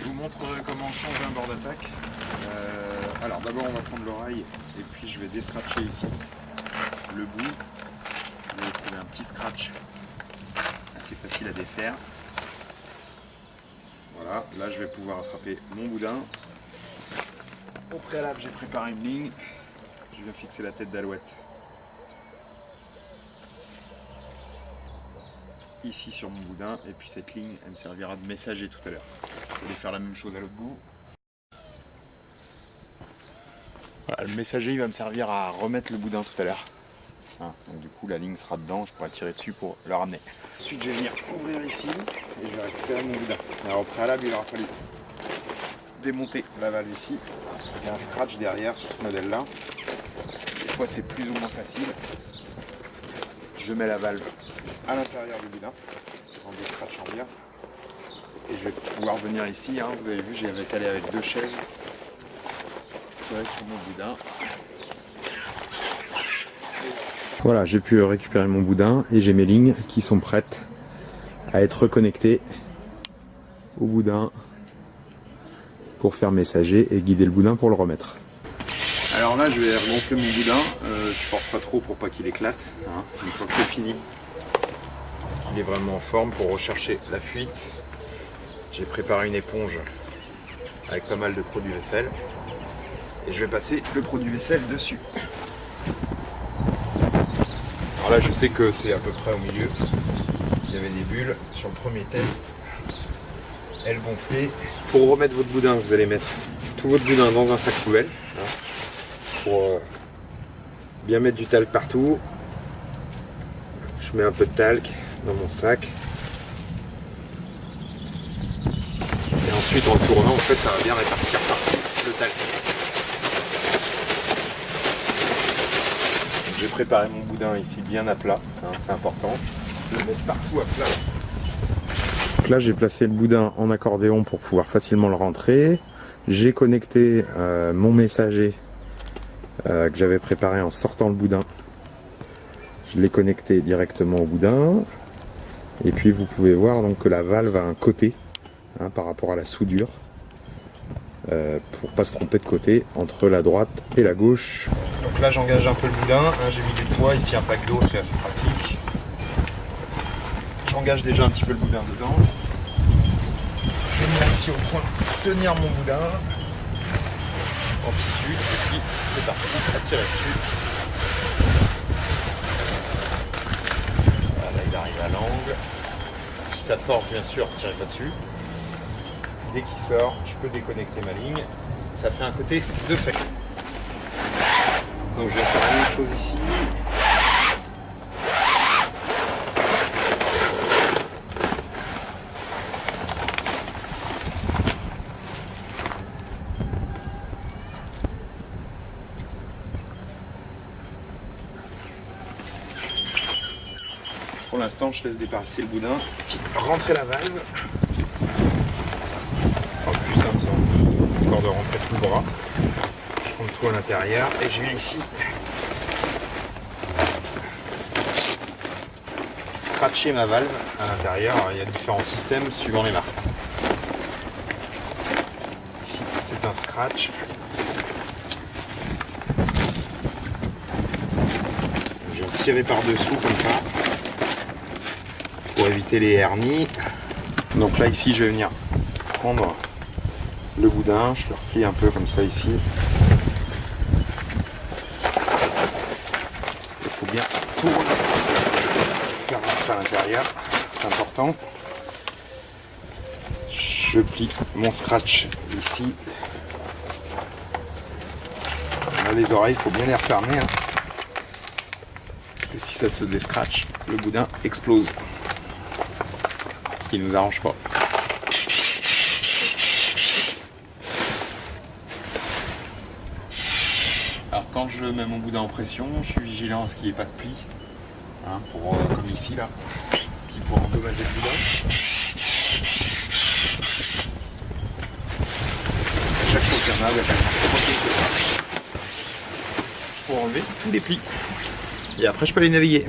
Je vous montre comment changer un bord d'attaque. Alors d'abord on va prendre l'oreille et puis je vais descratcher ici le bout. Vous allez trouver un petit scratch assez facile à défaire. Voilà, là je vais pouvoir attraper mon boudin. Au préalable j'ai préparé une ligne. Je viens fixer la tête d'alouette ici sur mon boudin et puis cette ligne elle me servira de messager tout à l'heure. Je vais faire la même chose à l'autre bout. Voilà, le messager il va me servir à remettre le boudin tout à l'heure. Donc du coup la ligne sera dedans, je pourrai tirer dessus pour le ramener. Ensuite je vais venir ouvrir ici et je vais récupérer mon boudin. Alors au préalable il aura fallu démonter la valve ici. Il y a un scratch derrière sur ce modèle là. Des fois c'est plus ou moins facile. Je mets la valve à l'intérieur du boudin en descratchant bien. Et je vais pouvoir venir ici, vous avez vu j'avais calé avec 2 chaises. Tirer sur mon boudin. Voilà, j'ai pu récupérer mon boudin et j'ai mes lignes qui sont prêtes à être reconnectées au boudin pour faire messager et guider le boudin pour le remettre. Alors là je vais regonfler mon boudin, je force pas trop pour pas qu'il éclate, une fois que c'est fini, qu'il est vraiment en forme pour rechercher la fuite. J'ai préparé une éponge avec pas mal de produits vaisselle et je vais passer le produit vaisselle dessus. Alors là je sais que c'est à peu près au milieu, il y avait des bulles sur le premier test, elles gonflaient. Pour remettre votre boudin, vous allez mettre tout votre boudin dans un sac poubelle pour bien mettre du talc partout. Je mets un peu de talc dans mon sac et ensuite en tournant en fait ça va bien répartir partout le talc. J'ai préparé mon boudin ici bien à plat, c'est important de le mettre partout à plat. Donc là j'ai placé le boudin en accordéon pour pouvoir facilement le rentrer. J'ai connecté mon messager que j'avais préparé en sortant le boudin. Je l'ai connecté directement au boudin. Et puis vous pouvez voir donc que la valve a un côté par rapport à la soudure. Pour pas se tromper de côté entre la droite et la gauche. Donc là j'engage un peu le boudin, j'ai mis du poids, ici un pack d'eau, c'est assez pratique. J'engage déjà un petit peu le boudin dedans. Je vais venir ici au point tenir mon boudin en tissu et puis c'est parti à tirer dessus. Voilà, il arrive à l'angle. Si ça force bien sûr, tirez pas dessus. Dès qu'il sort, je peux déconnecter ma ligne. Ça fait un côté de fait. Donc je vais faire la même chose ici. Pour l'instant, je laisse dépasser le boudin, rentrer la valve. Le plus simple, c'est encore de rentrer tout le bras. Je rentre tout à l'intérieur et je viens ici scratcher ma valve à l'intérieur. Il y a différents systèmes suivant les marques. Ici, c'est un scratch. Je vais tirer par-dessous comme ça pour éviter les hernies. Donc là, ici, je vais venir prendre le boudin, je le replie un peu comme ça ici. Il faut bien tourner, faire rentrer à l'intérieur, c'est important. Je plie mon scratch ici. Là, les oreilles, il faut bien les refermer. Parce que si ça se déscratch, le boudin explose. Ce qui ne nous arrange pas. Alors quand je mets mon boudin en pression, je suis vigilant à ce qu'il n'y ait pas de pli, comme ici là, ce qui pourrait endommager le boudin. À chaque fois qu'il y en a, pour enlever tous les plis. Et après je peux les naviguer.